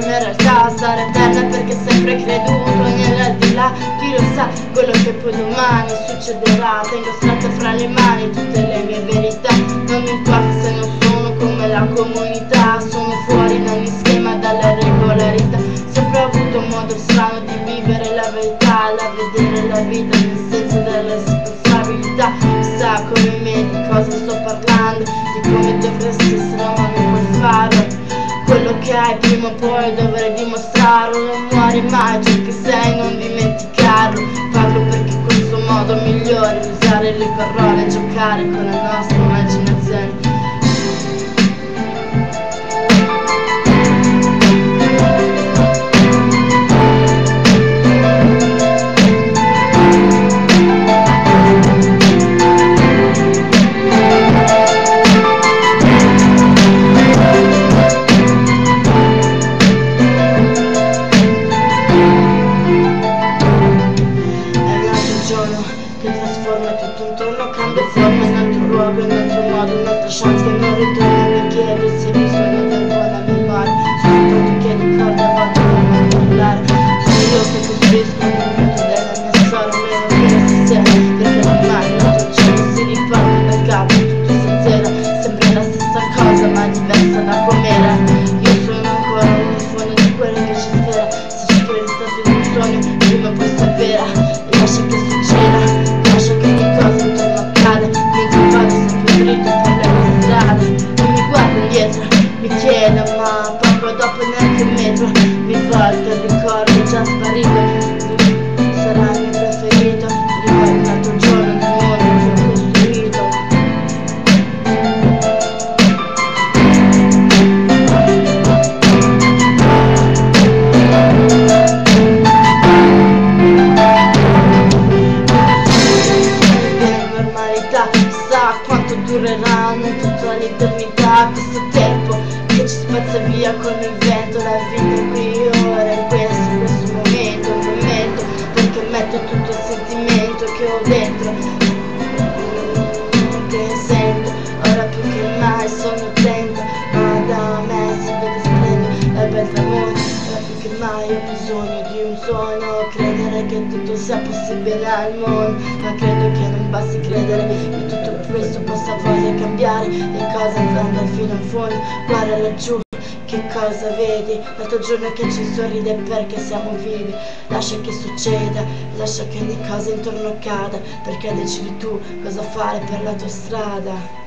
in realtà sarà eterna, perché sempre creduto nell'aldilà. Chi lo sa quello che poi domani succederà. Tengo strette fra le mani tutte le mie verità. Non mi importa se non sono come la comunità, sono fuori da ogni schema, dalla regolarità. Sempre ho avuto un modo strano di vivere la verità, la vedere la vita nel senso della responsabilità. Sa come me di cosa sto parlando, di come dovresti essere, ma non puoi farlo. Quello che hai prima o poi dovrai dimostrarlo. Non muori mai, ciò che sei non dimenticarlo. Parlo perché in questo modo migliore di usare le parole, giocare con la nostra immaginazione. Che trasforma tutto intorno, cambia forma, in altro luogo, in altro modo, un'altra chance che non ritorna. Mi chiedo se hai bisogno di buona memoria, soprattutto che ricorda a volte non parlare. Sono io che costruisco il momento della mia storia, meno che stasera, perché ormai l'altro giorno si riporta dal capo, tutto stasera sempre la stessa cosa ma diversa da com'era. Io sono ancora uno fondo di quello che ci spera, se ci credi stato in un sogno, prima o poi sta vera. Lascia che succeda, lascia che ogni cosa intorno accada, mentre vado sempre dritto per la mia strada. Non mi guardo indietro, mi chiedo ma proprio dopo neanche un metro mi volto e ricordo è già sparito. Sarà il mio preferito, ricordo l'altro giorno nel mondo che ho costruito. Chissà quanto durerà, non tutta l'eternità, questo tempo che ci spazza via con il vento. La vita qui ora, in questo momento, un momento, perché metto tutto il sentimento che ho dentro, che sento, ora più che mai sono attento, ma da me si vede splendere la bel tramonto. Ora più che mai ho bisogno di un sogno, credere che tutto sia possibile al mondo, ma credo che non basti credere che tutto questo possa poi cambiare le cose andando fino in fondo. Guarda laggiù, che cosa vedi? L'altro giorno che ci sorride perché siamo vivi. Lascia che succeda, lascia che ogni cosa intorno accada, perché decidi tu cosa fare per la tua strada.